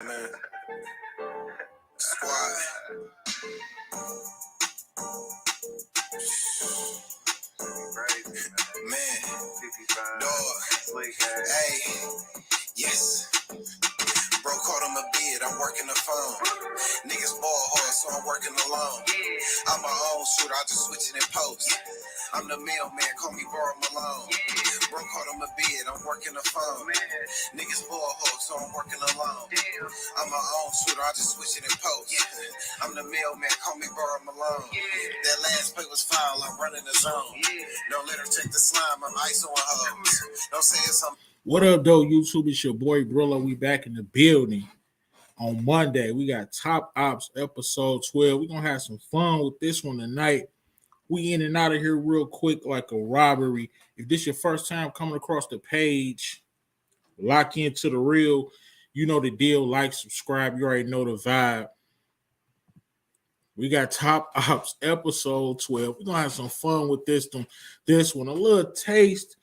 Man. Squad. Man. Dog. Hey. Yes. Bro caught him a bid. I'm working the phone. Niggas ball hard, so I'm working alone. I'm my own shooter. I just switch it in post. I'm the mailman. Call me Borrow Malone. Bro caught him a bid. I'm working the phone. Niggas ball hard, so I'm working alone. I'm my own shooter. I just switch it in post. I'm the mailman. Call me Borrow Malone. That last play was foul. I'm running the zone. Don't let her take the slime. I'm ice on hoes. Don't say it's something. What up, though, YouTube? It's your boy Brillo. We back in the building on Monday. We got Top Ops episode 12. We're going to have some fun with this one tonight. We in and out of here real quick like a robbery. If this your first time coming across the page, lock into the real. You know the deal. Like, subscribe. You already know the vibe. We got Top Ops episode 12. We're going to have some fun with this one. A little taste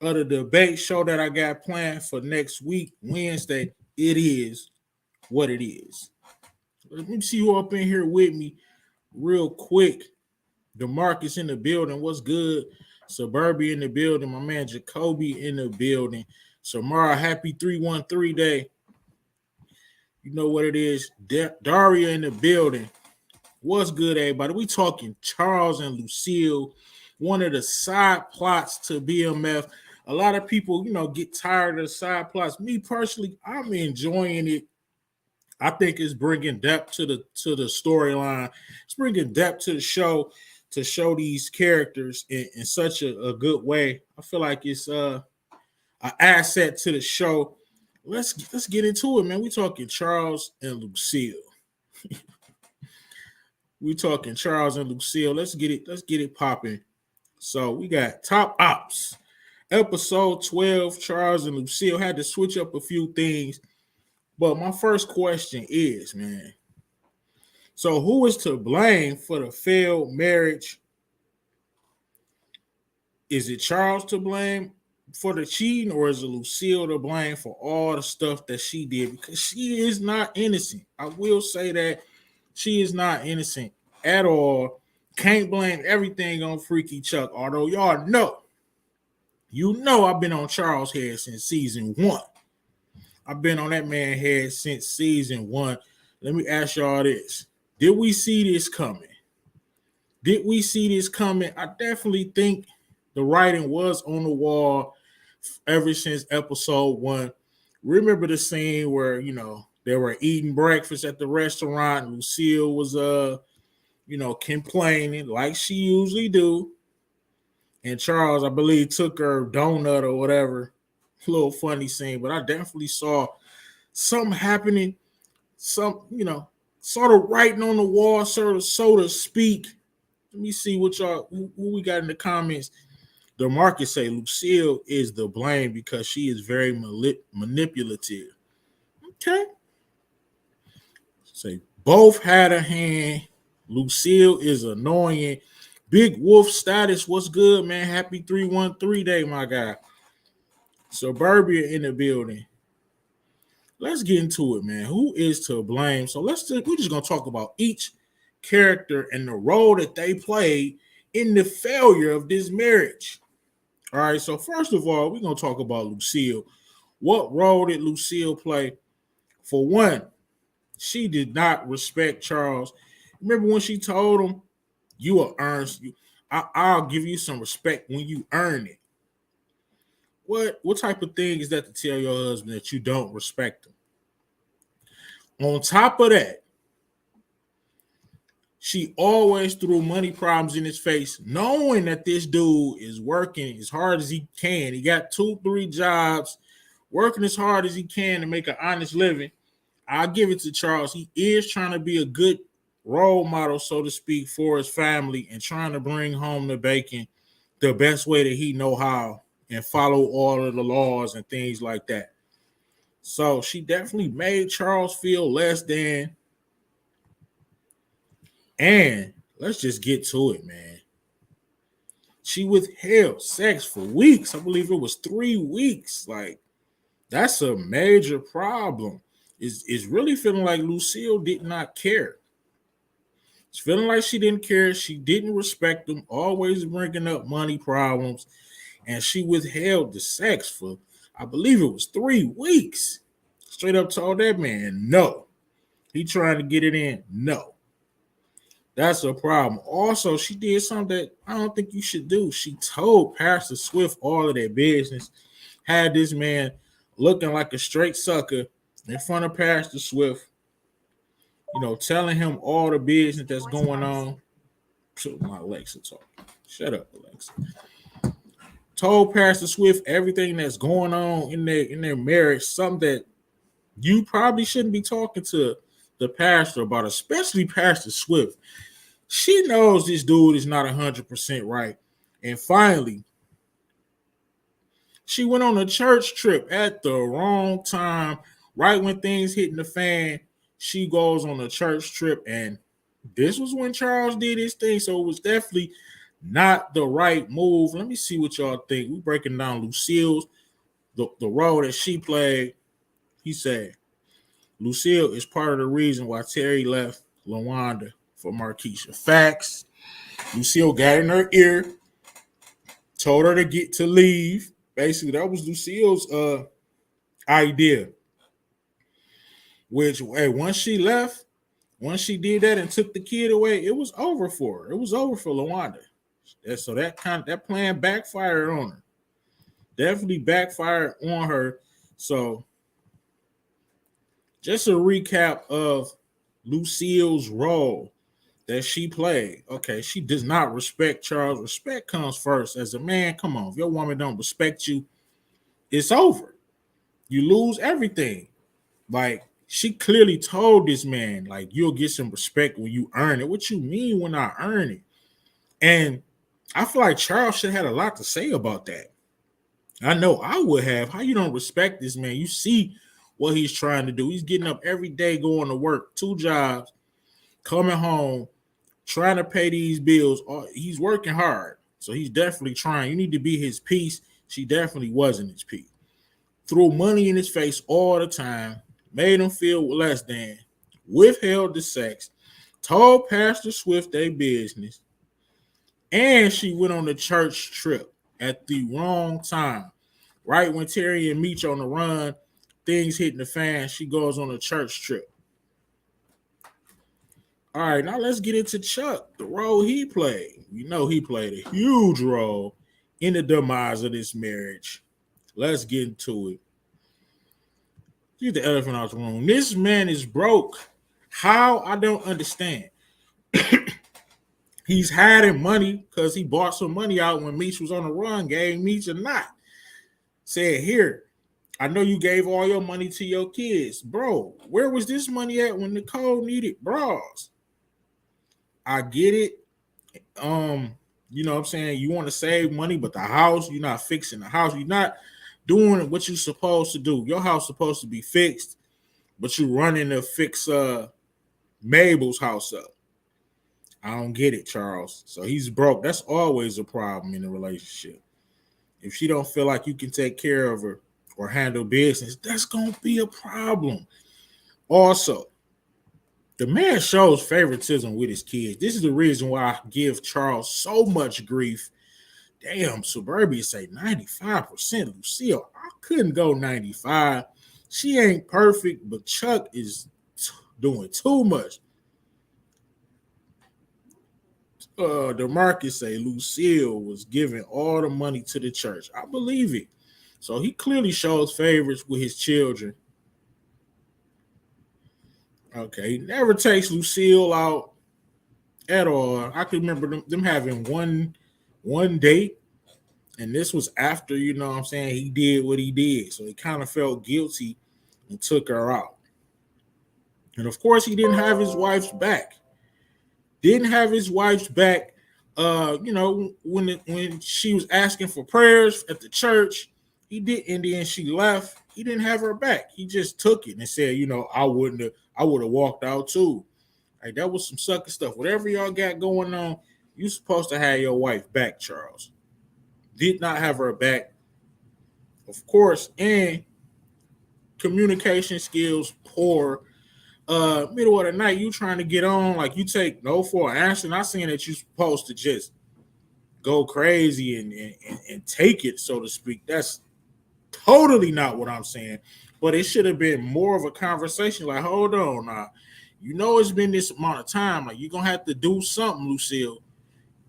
of the debate show that I got planned for next week, Wednesday. It is what it is. Let me see who up in here with me real quick. DeMarcus in the building. What's good? Suburbia in the building. My man Jacoby in the building. Samara, happy 313 day. You know what it is. Daria in the building. What's good, everybody? We talking Charles and Lucille, one of the side plots to BMF. A lot of people, get tired of the side plots. Me personally, I'm enjoying it. I think it's bringing depth to the storyline. It's bringing depth to the show to show these characters in such a good way. I feel like it's an asset to the show. Let's get into it, man. We talking Charles and Lucille. We talking Charles and Lucille. Let's get it popping. So we got Top Ops. Episode 12, Charles and Lucille. Had to switch up a few things. But my first question is, man, so who is to blame for the failed marriage? Is it Charles to blame for the cheating, or is it Lucille to blame for all the stuff that she did? Because she is not innocent. I will say that she is not innocent at all. Can't blame everything on Freaky Chuck, although y'all know. I've been on Charles' head since season 1. I've been on that man's head since season 1. Let me ask y'all this. Did we see this coming? I definitely think the writing was on the wall ever since episode 1. Remember the scene where, they were eating breakfast at the restaurant. Lucille was, complaining like she usually do. And Charles, I believe, took her donut or whatever. A little funny scene, but I definitely saw something happening. Some, sort of writing on the wall, so to speak. Let me see what who we got in the comments. DeMarcus say Lucille is the blame because she is very manipulative. Okay. Say both had a hand. Lucille is annoying. Big Wolf status. What's good, man? Happy 313 day, my guy. Suburbia in the building. Let's get into it, man. Who is to blame? So we're just gonna talk about each character and the role that they played in the failure of this marriage. All right. So first of all, we're gonna talk about Lucille. What role did Lucille play? For one, she did not respect Charles. Remember when she told him, "You will earn. I'll give you some respect when you earn it." What type of thing is that to tell your husband that you don't respect him? On top of that, she always threw money problems in his face, knowing that this dude is working as hard as he can. He got 2-3 jobs, working as hard as he can to make an honest living. I'll give it to Charles. He is trying to be a good role model, so to speak, for his family and trying to bring home the bacon the best way that he know how and follow all of the laws and things like that. So she definitely made Charles feel less than. And let's just get to it, man. She withheld sex for weeks. I believe it was 3 weeks. Like, that's a major problem. It's really feeling like Lucille did not care. It's feeling like she didn't care. She didn't respect him, always bringing up money problems, and she withheld the sex for, I believe it was 3 weeks. Straight up told that man, no. He trying to get it in. No. That's a problem. Also, she did something that I don't think you should do. She told Pastor Swift all of that business, had this man looking like a straight sucker in front of Pastor Swift, telling him all the business that's going on. So my Alexa talking. Shut up, Alexa. Told Pastor Swift everything that's going on in their marriage, something that you probably shouldn't be talking to the pastor about, especially Pastor Swift. She knows this dude is not 100% right. And finally, she went on a church trip at the wrong time, right when things hitting the fan. She goes on a church trip, and this was when Charles did his thing, so it was definitely not the right move. Let me see what y'all think. We breaking down Lucille's the role that she played. He said Lucille is part of the reason why Terry left LaWanda for Marquisha. Facts. Lucille got in her ear, told her to leave. Basically, that was Lucille's idea. Which, hey, once she left, once she did that and took the kid away, it was over for her. It was over for LaWanda. So that plan backfired on her. Definitely backfired on her. So just a recap of Lucille's role that she played. Okay, she does not respect Charles. Respect comes first. As a man, come on. If your woman don't respect you, it's over. You lose everything. Like, she clearly told this man, like, you'll get some respect when you earn it. What you mean when I earn it? And I feel like Charles should have had a lot to say about that. I know I would have. How you don't respect this man? You see what he's trying to do. He's getting up every day, going to work, 2 jobs, coming home, trying to pay these bills. He's working hard. So he's definitely trying. You need to be his piece. She definitely wasn't his piece. Threw money in his face all the time, made him feel less than, withheld the sex, told Pastor Swift their business, and she went on the church trip at the wrong time. Right when Terry and Meech on the run, things hitting the fan, she goes on a church trip. All right, now let's get into Chuck, the role he played. We know he played a huge role in the demise of this marriage. Let's get into it. Get the elephant out the room. This man is broke. How? I don't understand. He's hiding money because he bought some money out when Meech was on the run, gave Meech a knot. Said, here, I know you gave all your money to your kids. Bro, where was this money at when Nicole needed bras? I get it. You know what I'm saying? You want to save money, but the house, you're not fixing the house. You're not doing what you're supposed to do. Your house is supposed to be fixed, but you're running to fix Mabel's house up. I don't get it, Charles. So he's broke. That's always a problem in a relationship. If she don't feel like you can take care of her or handle business, that's going to be a problem. Also, the man shows favoritism with his kids. This is the reason why I give Charles so much grief. Damn, Suburbia say 95%. Lucille, I couldn't go 95. She ain't perfect, but Chuck is doing too much. DeMarcus say Lucille was giving all the money to the church. I believe it. So he clearly shows favorites with his children. Okay, he never takes Lucille out at all. I can remember them having one date, and this was after, you know what I'm saying, he did what he did. So he kind of felt guilty and took her out. And of course, he didn't have his wife's back. Didn't have his wife's back. When she was asking for prayers at the church, he did, and then she left. He didn't have her back. He just took it and said, I would have walked out too. Like, that was some sucker stuff. Whatever y'all got going on, you supposed to have your wife back, Charles. Did not have her back, of course, and communication skills poor. Middle of the night, you trying to get on, like you take no for an answer. Not saying that you're supposed to just go crazy and take it, so to speak. That's totally not what I'm saying. But it should have been more of a conversation. Like, hold on, now, you know it's been this amount of time. Like, you're gonna have to do something, Lucille.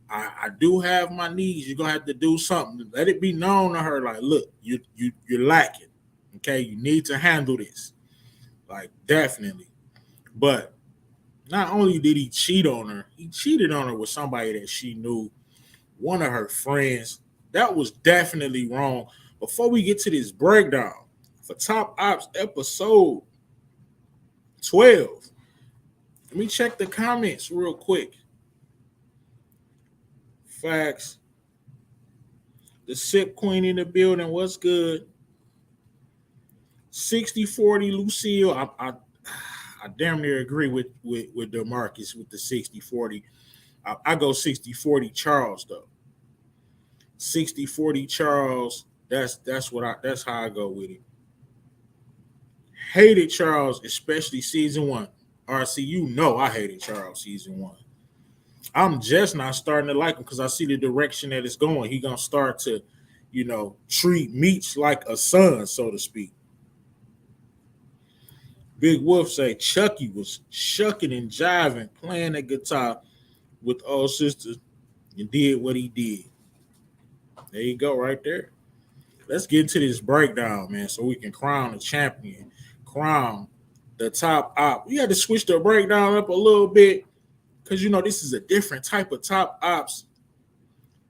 I do have my needs. You're gonna have to do something. Let it be known to her, like, look, you're lacking. Okay, you need to handle this. Like, definitely. But not only did he cheat on her, he cheated on her with somebody that she knew, one of her friends. That was definitely wrong. Before we get to this breakdown, for Top Ops episode 12, let me check the comments real quick. Facts. The Sip Queen in the building. What's good? 60-40 Lucille. I damn near agree with DeMarcus with the 60-40. I go 60-40 Charles though. 60-40 Charles. That's how I go with it. Hated Charles, especially season 1. RC, you know I hated Charles season 1. I'm just not starting to like him because I see the direction that it's going. He gonna start to, treat Meech like a son, so to speak. Big Wolf say Chucky was shucking and jiving, playing the guitar with old sisters and did what he did. There you go, right there. Let's get into this breakdown, man, so we can crown the champion, crown the top op. We had to switch the breakdown up a little bit because, this is a different type of top ops.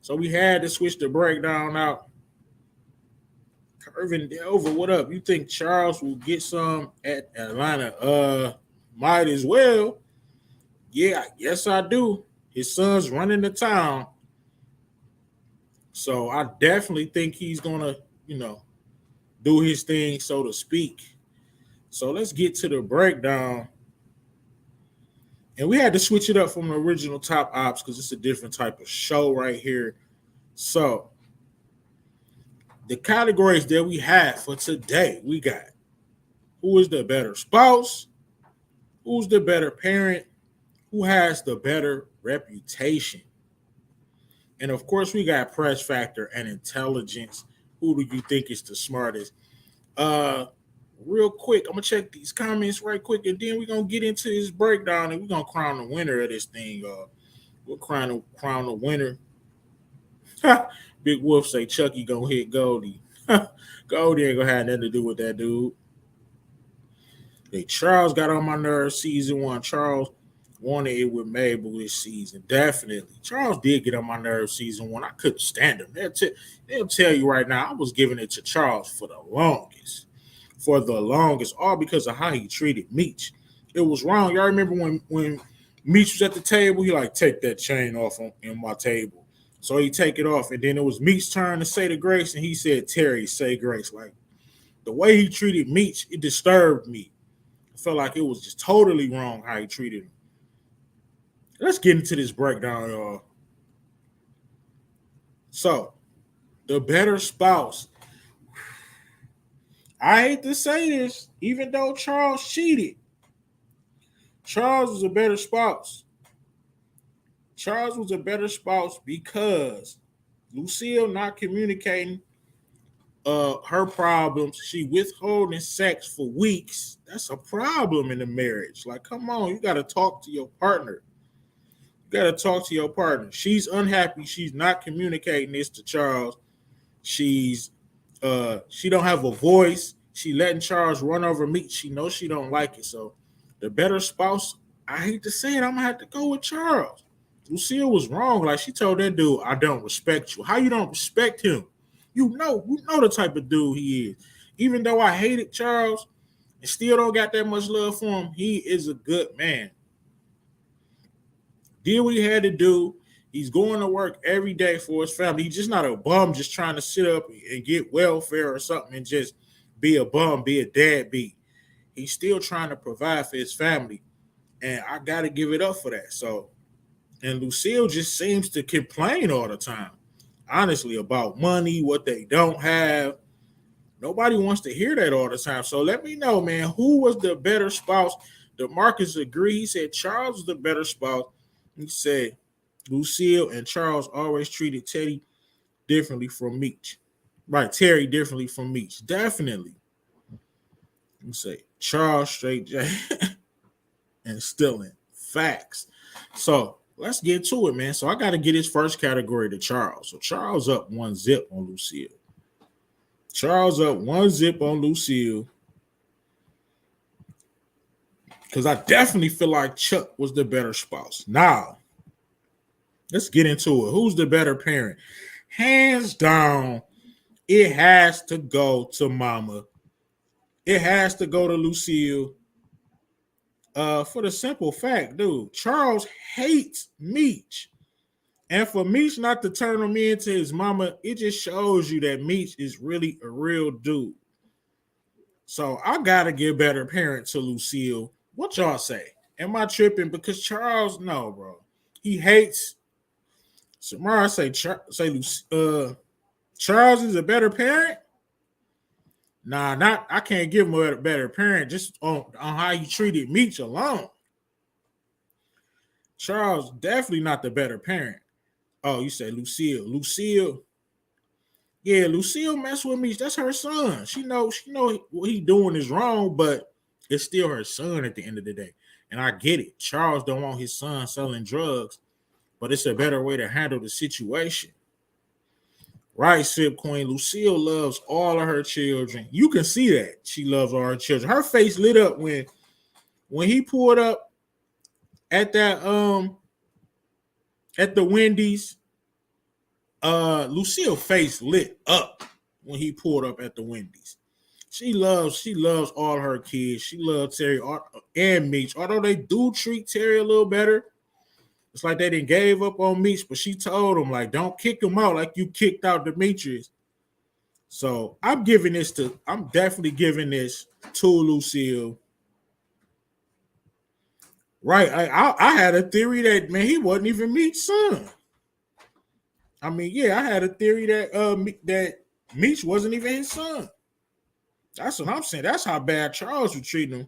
So we had to switch the breakdown out. Irvin Delver, what up? You think Charles will get some at Atlanta? Might as well. Yeah, yes, I do. His son's running the town. So I definitely think he's gonna, do his thing, so to speak. So let's get to the breakdown. And we had to switch it up from the original Top Ops because it's a different type of show right here. So the categories that we have for today, we got who is the better spouse, who's the better parent, who has the better reputation. And of course, we got press factor and intelligence. Who do you think is the smartest? Real quick, I'm gonna check these comments right quick, and then we're gonna get into this breakdown, and we're gonna crown the winner of this thing. We'll crown the winner. Big Wolf say Chucky gonna hit Goldie. Goldie ain't gonna have nothing to do with that dude. Hey, Charles got on my nerves season 1. Charles wanted it with Mabel this season. Definitely. Charles did get on my nerves season 1. I couldn't stand him. They'll tell you right now, I was giving it to Charles for the longest. All because of how he treated Meech. It was wrong. Y'all remember when Meech was at the table, he like, take that chain off on my table. So he take it off, and then it was Meech's turn to say the grace, and he said, Terry, say grace. Like, the way he treated Meech, it disturbed me. I felt like it was just totally wrong how he treated him. Let's get into this breakdown, y'all. So, the better spouse. I hate to say this, even though Charles cheated, Charles was a better spouse. Charles was a better spouse because Lucille not communicating her problems. She withholding sex for weeks. That's a problem in a marriage. Like, come on, you got to talk to your partner. She's unhappy. She's not communicating this to Charles. She don't have a voice. She letting Charles run over me. She knows she don't like it. So the better spouse, I hate to say it, I'm gonna have to go with Charles. Lucille was wrong. Like, she told that dude, I don't respect you. How you don't respect him? You know the type of dude he is. Even though I hated Charles and still don't got that much love for him, he is a good man. Did what he had to do. He's going to work every day for his family. He's just not a bum just trying to sit up and get welfare or something and just be a bum, be a deadbeat. He's still trying to provide for his family. And I got to give it up for that. So, and Lucille just seems to complain all the time, honestly, about money, what they don't have. Nobody wants to hear that all the time. So let me know, man, who was the better spouse? DeMarcus agreed. He said Charles was the better spouse. He said Lucille and Charles always treated Teddy differently from Meech. Right, Terry differently from Meech. Definitely. You say Charles straight J and stealing. Facts. So let's get to it, man. So I got to get his first category to Charles. So Charles up 1-0 on Lucille. Charles up 1-0 on Lucille. Because I definitely feel like Chuck was the better spouse. Now, let's get into it. Who's the better parent? Hands down, it has to go to Mama. It has to go to Lucille. For the simple fact, dude, Charles hates Meech. And for Meech not to turn him into his mama, it just shows you that Meech is really a real dude. So I gotta give better parent to Lucille. What y'all say? Am I tripping? Because Charles, no, bro. He hates. Samara say Charles is a better parent. Nah, not. I can't give him a better parent just on how he treated Meech alone. Charles definitely not the better parent. Oh, you say Lucille. Lucille. Yeah, Lucille mess with Meech. That's her son. She know what he doing is wrong, but it's still her son at the end of the day. And I get it. Charles don't want his son selling drugs, but it's a better way to handle the situation. Right, Sip Queen. Lucille loves all of her children. You can see that she loves all her children. Her face lit up when he pulled up at that at the Wendy's. Lucille face lit up when he pulled up at the Wendy's. She loves all her kids. She loves Terry and Meech. Although they do treat Terry a little better. It's like they didn't gave up on Meech, but she told him, like, don't kick him out like you kicked out Demetrius. So I'm definitely giving this to Lucille. Right. I had a theory that, man, he wasn't even Meech's son. I mean, yeah, I had a theory that that Meech wasn't even his son. That's what I'm saying. That's how bad Charles was treating him.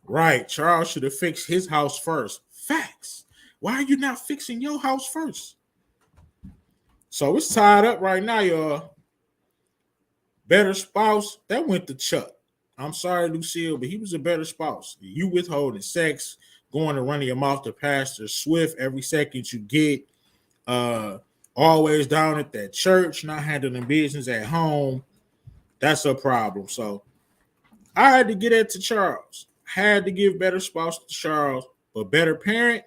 Right. Charles should have fixed his house first. Facts. Why are you not fixing your house first? So it's tied up right now, y'all. Better spouse, that went to Chuck. I'm sorry, Lucille, but he was a better spouse. You withholding sex, going to running your mouth to Pastor Swift every second you get. Always down at that church, not handling business at home. That's a problem. So I had to get it to Charles. Had to give better spouse to Charles, but better parent,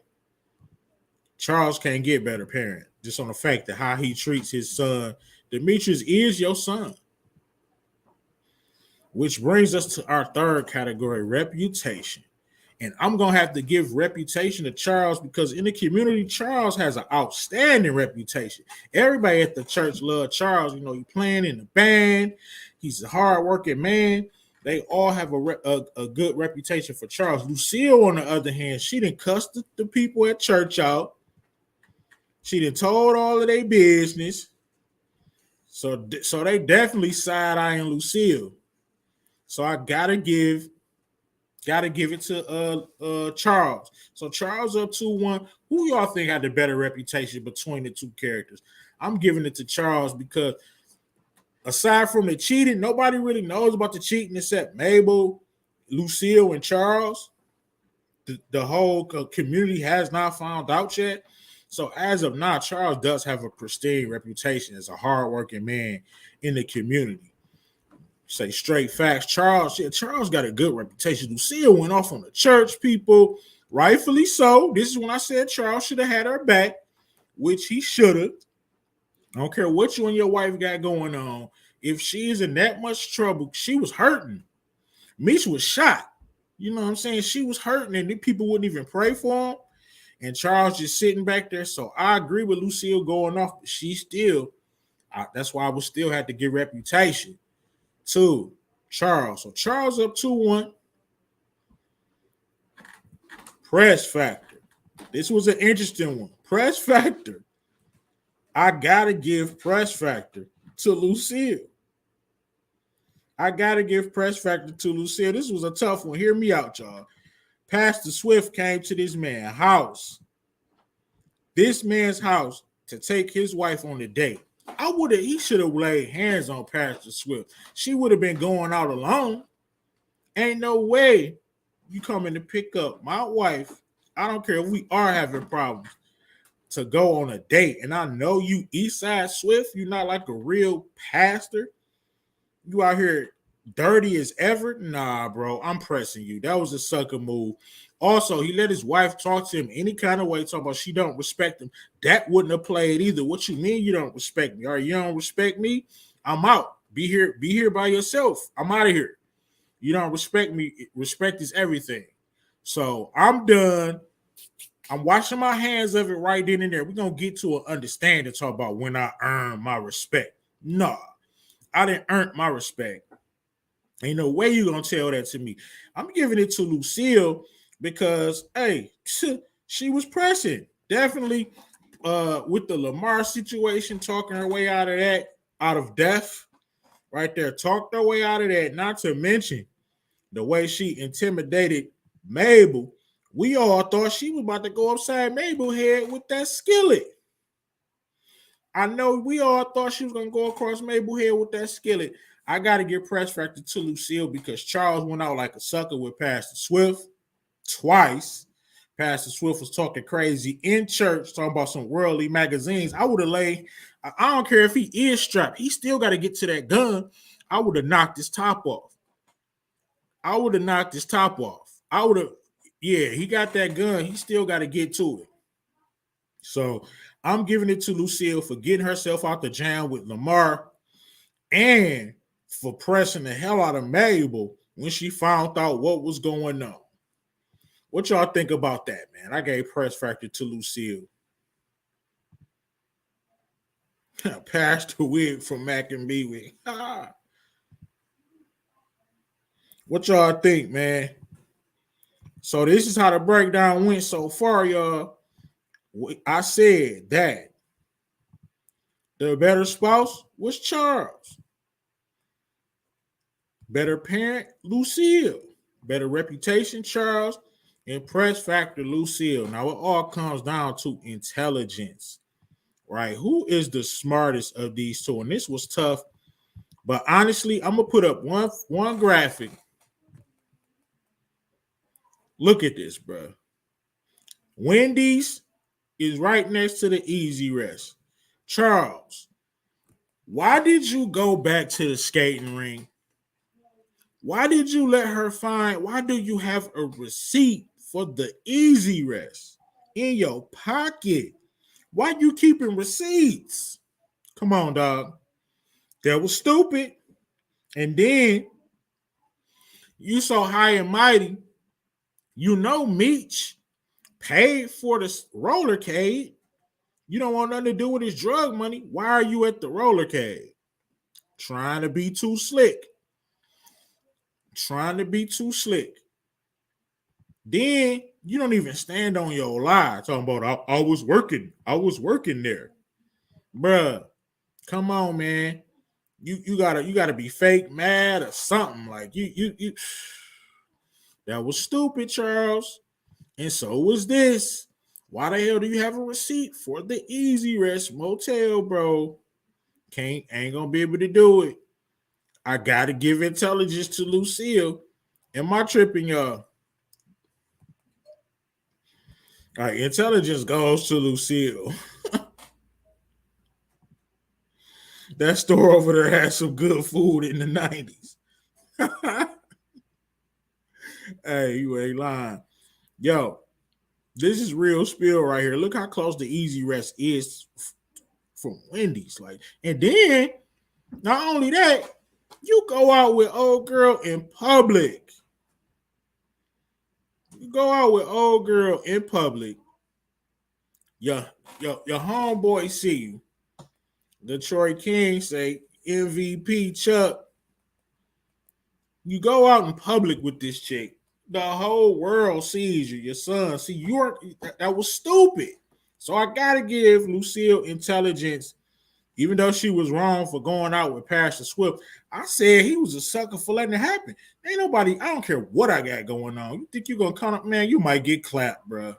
Charles can't get better parent. Just on the fact that how he treats his son. Demetrius is your son. Which brings us to our third category, reputation. And I'm going to have to give reputation to Charles because in the community, Charles has an outstanding reputation. Everybody at the church loves Charles. You know, he's playing in the band. He's a hardworking man. They all have a good reputation for Charles. Lucille, on the other hand, she done cussed the people at church out. She done told all of their business. So they definitely side-eyeing Lucille. So I gotta give it to Charles. So Charles up 2-1. Who y'all think had the better reputation between the two characters? I'm giving it to Charles because aside from the cheating, nobody really knows about the cheating except Mabel, Lucille, and Charles. The whole community has not found out yet. So as of now, Charles does have a pristine reputation as a hardworking man in the community. Say straight facts. Charles got a good reputation. Lucille went off on the church people, rightfully so. This is when I said Charles should have had her back, which he should have. I don't care what you and your wife got going on. If she is in that much trouble, she was hurting. Meech was shot. You know what I'm saying? She was hurting, and people wouldn't even pray for him. And Charles just sitting back there. So I agree with Lucille going off, but she still, that's why I would still have to give reputation to Charles. So Charles up 2-1. Press factor. This was an interesting one. Press factor. I gotta give press factor to Lucille. I gotta give press factor to Lucille. This was a tough one. Hear me out, y'all. Pastor Swift came to this man's house, to take his wife on a date. He should have laid hands on Pastor Swift. She would have been going out alone. Ain't no way you coming to pick up my wife. I don't care if we are having problems to go on a date. And I know you Eastside Swift, you're not like a real pastor. You out here dirty as ever. Nah, bro, I'm pressing you. That was a sucker move. Also, he let his wife talk to him any kind of way, talking about she don't respect him. That wouldn't have played either. What you mean you don't respect me? Or you don't respect me? I'm out. Be here by yourself. I'm out of here. You don't respect me. Respect is everything. So I'm done. I'm washing my hands of it right then and there. We're going to get to an understanding, talk about when I earn my respect. Nah, I didn't earn my respect. Ain't no way you're going to tell that to me. I'm giving it to Lucille because, hey, she was pressing. Definitely with the Lamar situation, talking her way out of that, out of death, right there. Talked her way out of that, not to mention the way she intimidated Mabel. We all thought she was about to go upside Mabel's head with that skillet. I know we all thought she was going to go across Mabel's head with that skillet. I got to give press factor to Lucille because Charles went out like a sucker with Pastor Swift twice. Pastor Swift was talking crazy in church, talking about some worldly magazines. I would have laid, I don't care if he is strapped. He still got to get to that gun. I would have knocked his top off. I would have, yeah, he got that gun. He still got to get to it. So I'm giving it to Lucille for getting herself out the jam with Lamar and for pressing the hell out of Mabel when she found out what was going on. What y'all think about that, man? I gave press factor to Lucille. Passed the wig from Mac and B wig. What y'all think, man? So this is how the breakdown went so far, y'all. I said that the better spouse was Charles. Better parent, Lucille. Better reputation, Charles. And press factor, Lucille. Now it all comes down to intelligence, right? Who is the smartest of these two? And this was tough. But honestly, I'm going to put up one graphic. Look at this, bro. Wendy's is right next to the Easy Rest. Charles, why did you go back to the skating ring? Why did you let her why do you have a receipt for the Easy Rest in your pocket? Why you keeping receipts? Come on, dog. That was stupid. And then you so high and mighty, you know Meech paid for the rollercade. You don't want nothing to do with his drug money. Why are you at the rollercade? Trying to be too slick. Then you don't even stand on your lie. Talking about I was working. I was working there. Bruh, come on, man. You gotta be fake mad or something. Like you that was stupid, Charles. And so was this. Why the hell do you have a receipt for the Easy Rest Motel, bro? Ain't gonna be able to do it. I gotta give intelligence to Lucille. Am I tripping, y'all? All right, intelligence goes to Lucille. That store over there had some good food in the 90s. Hey, you ain't lying. Yo, this is real spill right here. Look how close the Easy Rest is from Wendy's. Like, and then not only that, you go out with old girl in public. You go out with old girl in public. Your homeboy see you. Detroit King say MVP Chuck. You go out in public with this chick. The whole world sees you. Your son see you. That was stupid. So I gotta give Lucille intelligence Even though she was wrong for going out with Pastor Swift, I said he was a sucker for letting it happen. Ain't nobody, I don't care what I got going on. You think you're going to come up, man, you might get clapped, bro.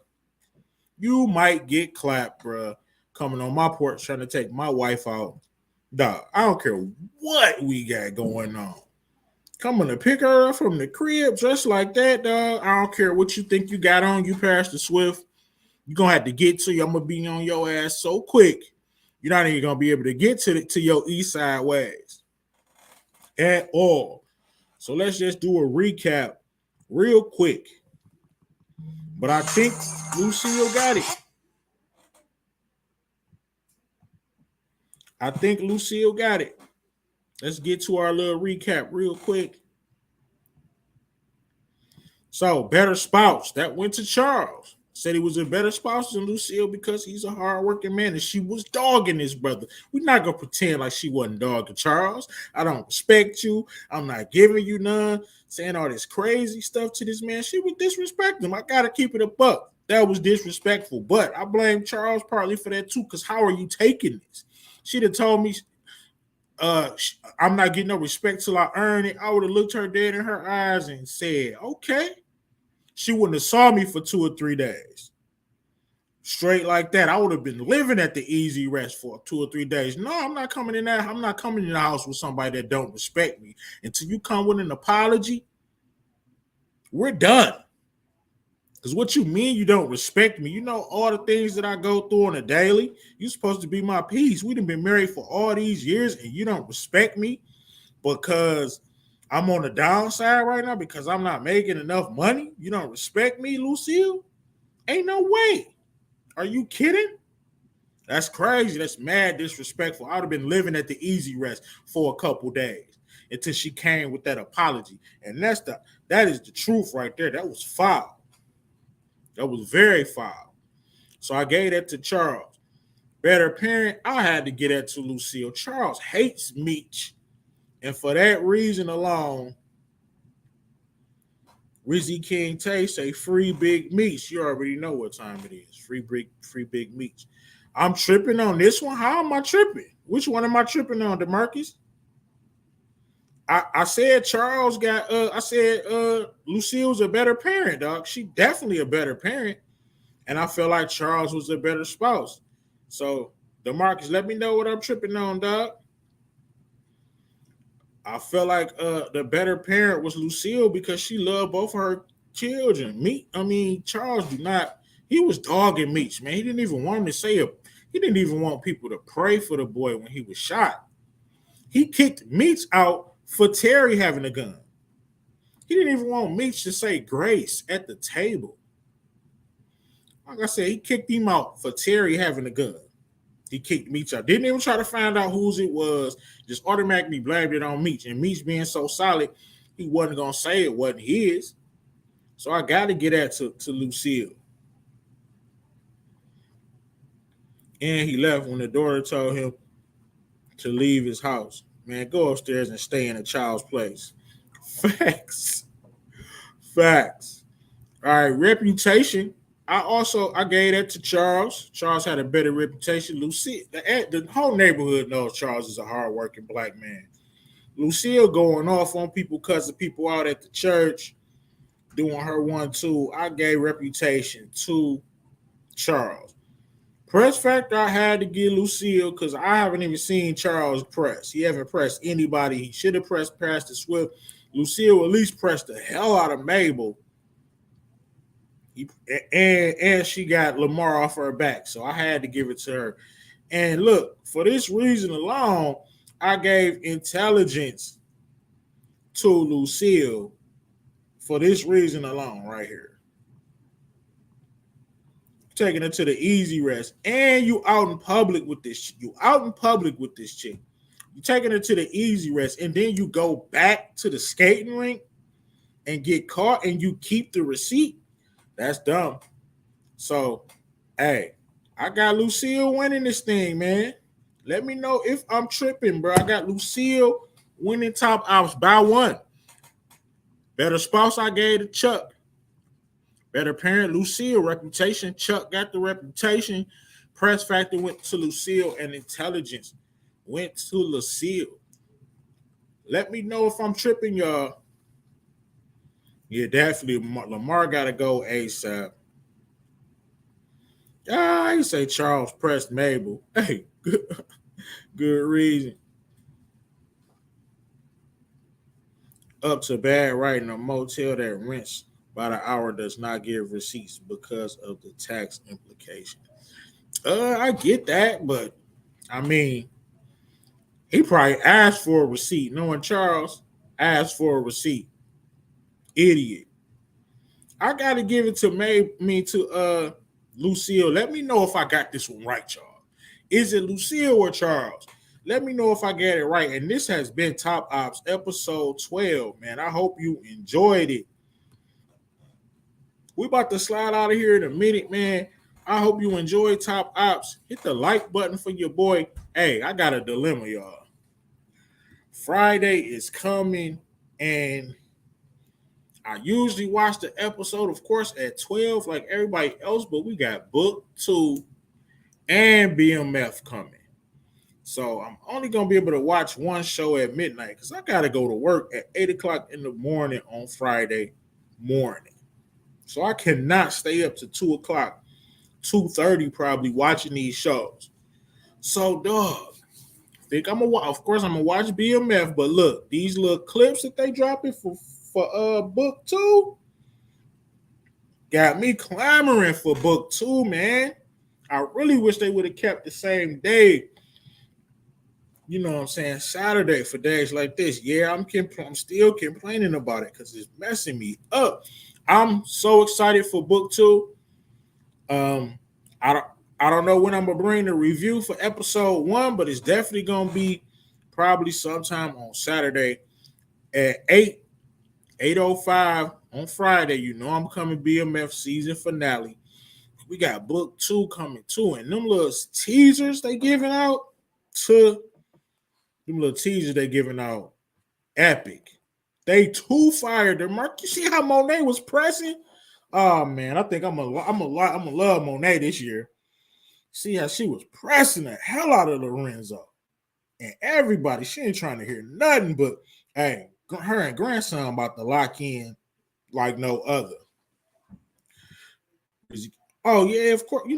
You might get clapped, bro, coming on my porch trying to take my wife out. Dog, I don't care what we got going on. Coming to pick her up from the crib just like that, dog. I don't care what you think you got on, you Pastor Swift. You're going to have to get to you. I'm going to be on your ass so quick. You're not even going to be able to get to your east side ways at all. So let's just do a recap real quick. But I think Lucille got it. I think Lucille got it. Let's get to our little recap real quick. So, better spouse. That went to Charles. Said he was a better spouse than Lucille because he's a hardworking man and she was dogging his brother. We're not going to pretend like she wasn't dogging Charles. I don't respect you. I'm not giving you none. Saying all this crazy stuff to this man. She was disrespecting him. I got to keep it a buck. That was disrespectful. But I blame Charles partly for that too, because how are you taking this? She'd have told me, I'm not getting no respect till I earn it. I would have looked her dead in her eyes and said, okay. She wouldn't have saw me for 2 or 3 days. Straight like that. I would have been living at the easy rest for 2 or 3 days. No, I'm not coming in there. I'm not coming in the house with somebody that don't respect me. Until you come with an apology, we're done. Because what you mean you don't respect me? You know all the things that I go through on a daily. You're supposed to be my peace. We've been married for all these years and you don't respect me because I'm on the downside right now because I'm not making enough money. You don't respect me, Lucille? Ain't no way. Are you kidding? That's crazy. That's mad disrespectful. I would have been living at the easy rest for a couple days until she came with that apology. And that is the truth right there. That was foul. That was very foul. So I gave that to Charles. Better parent, I had to get that to Lucille. Charles hates Meech. And for that reason alone, Rizzy King Tay say free big meats. You already know what time it is. Free big meats. I'm tripping on this one. How am I tripping? Which one am I tripping on, DeMarcus? I said Charles got I said Lucille's a better parent, dog. She definitely a better parent. And I feel like Charles was a better spouse. So DeMarcus, let me know what I'm tripping on, dog. I felt like the better parent was Lucille because she loved both of her children. Charles do not. He was dogging Meech, man. He didn't even want him to say it. He didn't even want people to pray for the boy when he was shot. He kicked Meech out for Terry having a gun. He didn't even want Meech to say grace at the table. Like I said, he kicked him out for Terry having a gun. He kicked Meech out. Didn't even try to find out whose it was. Just automatically blamed it on Meech. And Meech being so solid, he wasn't going to say it wasn't his. So I got to get that to Lucille. And he left when the daughter told him to leave his house. Man, go upstairs and stay in a child's place. Facts. All right, reputation. I gave that to Charles. Charles had a better reputation. Lucille, the whole neighborhood knows Charles is a hardworking black man. Lucille going off on people, cussing people out at the church, doing her 1-2. I gave reputation to Charles. Press factor, I had to give Lucille because I haven't even seen Charles press. He haven't pressed anybody. He should have pressed Pastor Swift. Lucille at least pressed the hell out of Mabel. And she got Lamar off her back. So I had to give it to her. And look, for this reason alone, I gave intelligence to Lucille for this reason alone right here. Taking her to the easy rest. And you out in public with this. You out in public with this chick. You taking her to the easy rest. And then you go back to the skating rink and get caught and you keep the receipt. That's dumb. So, hey, I got Lucille winning this thing, man. Let me know if I'm tripping, bro. I got Lucille winning top ops by 1. Better spouse, I gave to Chuck. Better parent, Lucille. Reputation, Chuck got the reputation. Press factor went to Lucille, and intelligence went to Lucille. Let me know if I'm tripping, y'all. Yeah, definitely. Lamar got to go ASAP. I say Charles pressed Mabel. Hey, good reason. Up to bad writing a motel that rents by the hour does not give receipts because of the tax implication. I get that, but I mean, he probably asked for a receipt. Knowing Charles asked for a receipt. Idiot. I gotta give it to Lucille. Let me know if I got this one right, y'all. Is it Lucille or Charles? Let me know if I get it right. And this has been Top Ops episode 12, man. I hope you enjoyed it. We about to slide out of here in a minute, man. I hope you enjoyed Top Ops. Hit the like button for your boy. Hey, I got a dilemma, y'all. Friday is coming, and I usually watch the episode, of course, at 12, like everybody else, but we got Book 2 and BMF coming. So I'm only going to be able to watch one show at midnight because I got to go to work at 8 o'clock in the morning on Friday morning. So I cannot stay up to 2 o'clock, 2:30 probably watching these shows. So, dog, think I'm gonna. Of course, I'm gonna watch BMF. But look, these little clips that they dropping for Book 2 got me clamoring for Book 2, man. I really wish they would have kept the same day. You know what I'm saying? Saturday for days like this. Yeah, I'm still complaining about it because it's messing me up. I'm so excited for Book 2. I don't know when I'm gonna bring the review for episode 1, but it's definitely gonna be probably sometime on Saturday at 8:05 on Friday. You know I'm coming BMF season finale. We got Book 2 coming too, and them little teasers they giving out epic. They too fired. The mark. You see how Monet was pressing? Oh man, I think I'm gonna love Monet this year. See how she was pressing the hell out of Lorenzo. And everybody, she ain't trying to hear nothing but, hey, her and grandson about to lock in like no other. Oh, yeah, of course.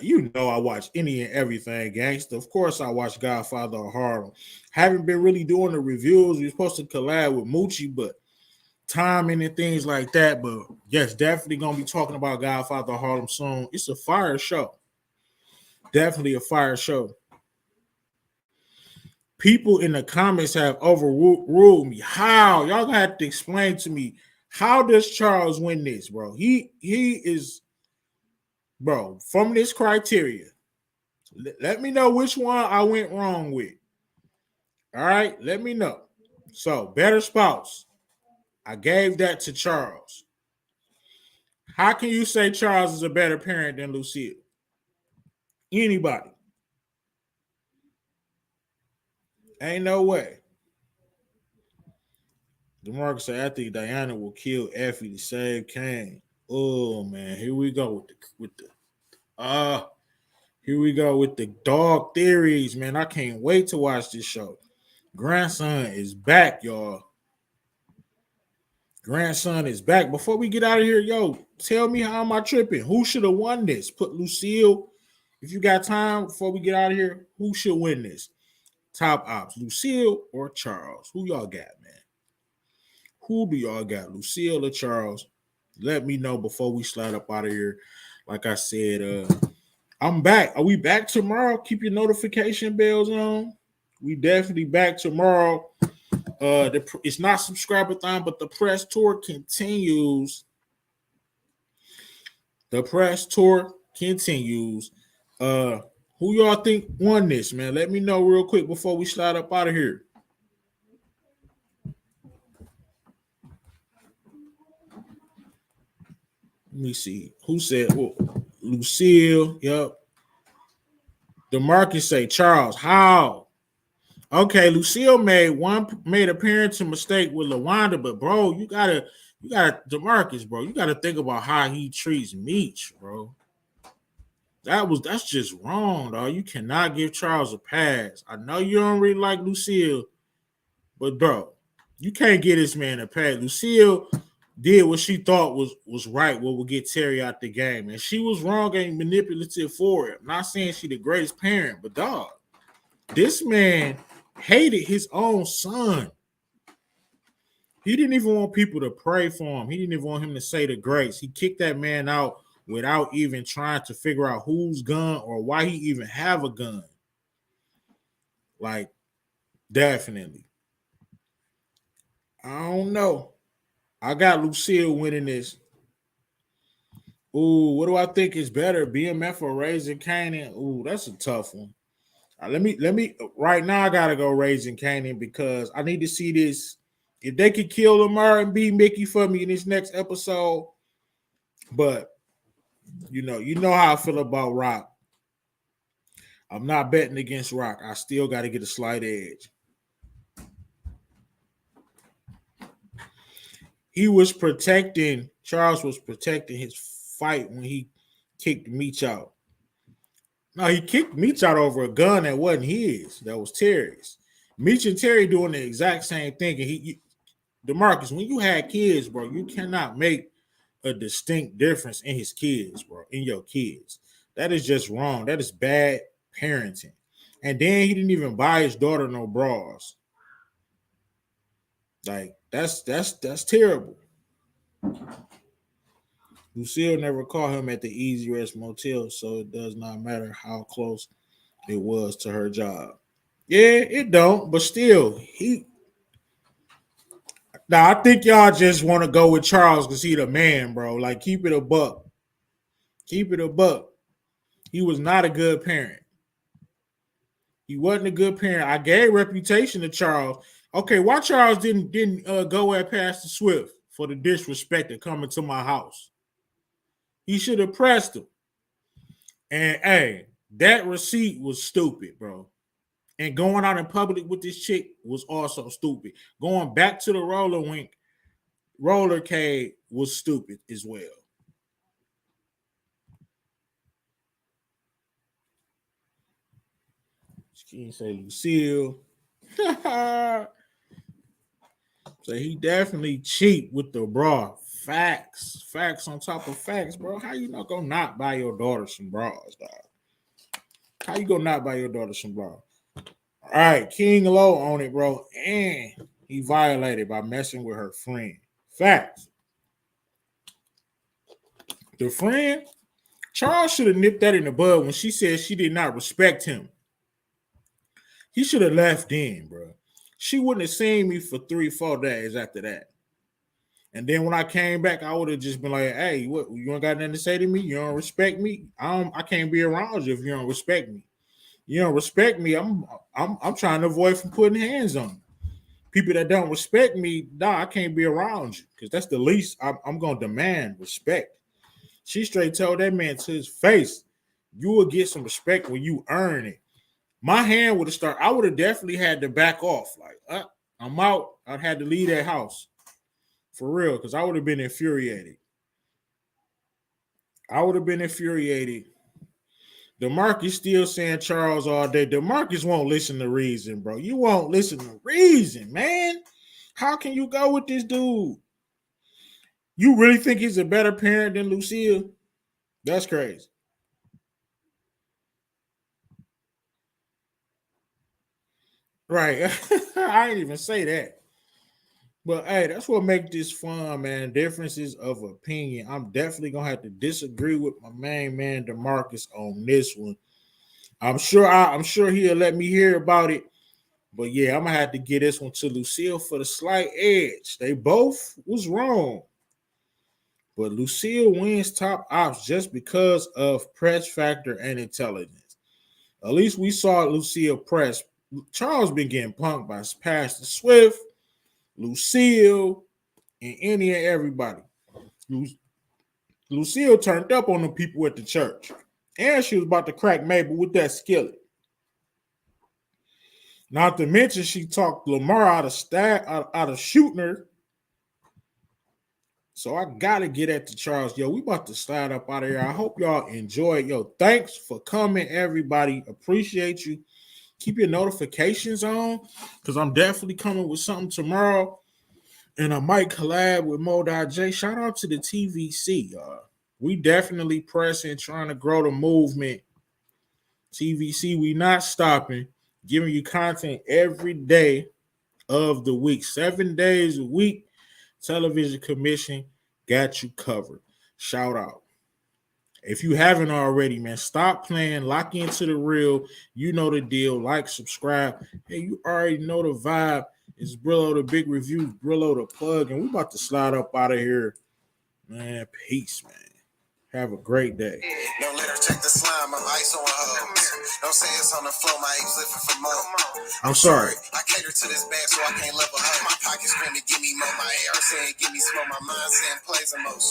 You know I watch any and everything, gangster. Of course I watch Godfather of Harlem. Haven't been really doing the reviews. We are supposed to collab with Moochie, but timing and things like that. But yes, definitely going to be talking about Godfather of Harlem soon. It's a fire show. Definitely a fire show. People in the comments have overruled me. How? Y'all gonna have to explain to me, how does Charles win this, bro? He is, bro, from this criteria. Let me know which one I went wrong with. All right, let me know. So, better spouse. I gave that to Charles. How can you say Charles is a better parent than Lucille? Anybody? Ain't no way. DeMarcus said, I think Diana will kill Effie to save Kane. Oh man, here we go here we go with the dog theories, man. I can't wait to watch this show. Grandson is back, y'all. Grandson is back. Before we get out of here, yo, tell me how am I tripping? Who should have won this? Put Lucille. If you got time before we get out of here, who should win this? Top Ops, Lucille or Charles? Who y'all got, man? Who do y'all got, Lucille or Charles? Let me know before we slide up out of here. Like I said, I'm back. Are we back tomorrow? Keep your notification bells on. We definitely back tomorrow. It's not subscriber-thon, but the press tour continues. The press tour continues. Who y'all think won this, man? Let me know real quick before we slide up out of here. Let me see. Who said, well, Lucille? Yep. DeMarcus say, Charles, how? Okay, Lucille made a parenting mistake with LaWanda, but bro, you gotta DeMarcus, bro. You gotta think about how he treats Meech, bro. That's just wrong, dog. You cannot give Charles a pass. I know you don't really like Lucille, but bro, you can't get this man a pass. Lucille did what she thought was right, what would get Terry out the game. And she was wrong and manipulative for it. I'm not saying she the greatest parent, but dog, this man hated his own son. He didn't even want people to pray for him. He didn't even want him to say the grace. He kicked that man out without even trying to figure out whose gun or why he even have a gun. Like, definitely. I don't know. I got Lucille winning this. Ooh, what do I think is better, BMF or Raising Canaan? Ooh, that's a tough one. Let me. Right now, I gotta go Raising Canaan because I need to see this. If they could kill Lamar and beat Mickey for me in this next episode, but you know how I feel about Rock. I'm not betting against Rock. I still got to get a slight edge. Charles was protecting his fight when he kicked Meech out. No, he kicked Meech out over a gun that wasn't his, that was Terry's. Meech and Terry doing the exact same thing. And DeMarcus, when you had kids, bro, you cannot make a distinct difference in his kids, bro, in your kids. That is just wrong. That is bad parenting. And then he didn't even buy his daughter no bras. Like that's terrible. Lucille never caught him at the Easy Rest Motel, so it does not matter how close it was to her job. Yeah, it don't, but still, now I think y'all just want to go with Charles because he the man, bro. Like, keep it a buck. Keep it a buck. He was not a good parent. He wasn't a good parent. I gave reputation to Charles. Okay, why Charles didn't go at Pastor Swift for the disrespect of coming to my house? He should have pressed him. And hey, that receipt was stupid, bro. And going out in public with this chick was also stupid. Going back to the rollercade was stupid as well. She didn't say Lucille. So he definitely cheat with the bra. Facts on top of facts, bro. How you not gonna not buy your daughter some bras, dog? How you gonna not buy your daughter some bras? All right, King Low on it, bro, and he violated by messing with her friend. Facts. The friend, Charles should have nipped that in the bud when she said she did not respect him. He should have left in, bro. She wouldn't have seen me for 3-4 days after that. And then when I came back, I would have just been like, "Hey, what? You don't got nothing to say to me? You don't respect me? I can't be around you if you don't respect me. You don't respect me. I'm trying to avoid from putting hands on you. People that don't respect me, nah, I can't be around you because that's the least I'm gonna demand respect." She straight told that man to his face, "You will get some respect when you earn it." My hand would have started. I would have definitely had to back off. Like, I'm out. I'd had to leave that house. For real, because I would have been infuriated. DeMarcus still saying Charles all day. DeMarcus won't listen to reason, bro. You won't listen to reason, man. How can you go with this dude? You really think he's a better parent than Lucille? That's crazy. Right. I didn't even say that. But hey, that's what makes this fun, man. Differences of opinion. I'm definitely gonna have to disagree with my main man DeMarcus on this one. I'm sure he'll let me hear about it. But yeah, I'm gonna have to get this one to Lucille for the slight edge. They both was wrong. But Lucille wins top ops just because of press factor and intelligence. At least we saw Lucille press. Charles been getting punked by Pastor Swift, Lucille, and any and everybody. Lucille turned up on the people at the church. And she was about to crack Mabel with that skillet. Not to mention she talked Lamar out of shooting her. So I gotta get at the Charles. Yo, we about to slide up out of here. I hope y'all enjoyed. Yo, thanks for coming, everybody. Appreciate you. Keep your notifications on because I'm definitely coming with something tomorrow. And I might collab with Mo.J. Shout out to the TVC. We definitely pressing, trying to grow the movement. TVC, we not stopping. Giving you content every day of the week. 7 days a week. Television Commission got you covered. Shout out. If you haven't already, man, stop playing. Lock into the real. You know the deal. Like, subscribe. Hey, you already know the vibe. It's Brillo the Big Review, Brillo the Plug, and we about to slide up out of here. Man, peace, man. Have a great day. Don't let her check the slime, I'm ice on hoes. Don't say it's on the floor, my apes lifting for more. I'm sorry. I cater to this bag so I can't level her. My pockets screaming, give me more. My AR saying, give me smoke. My mind saying, plays emotion.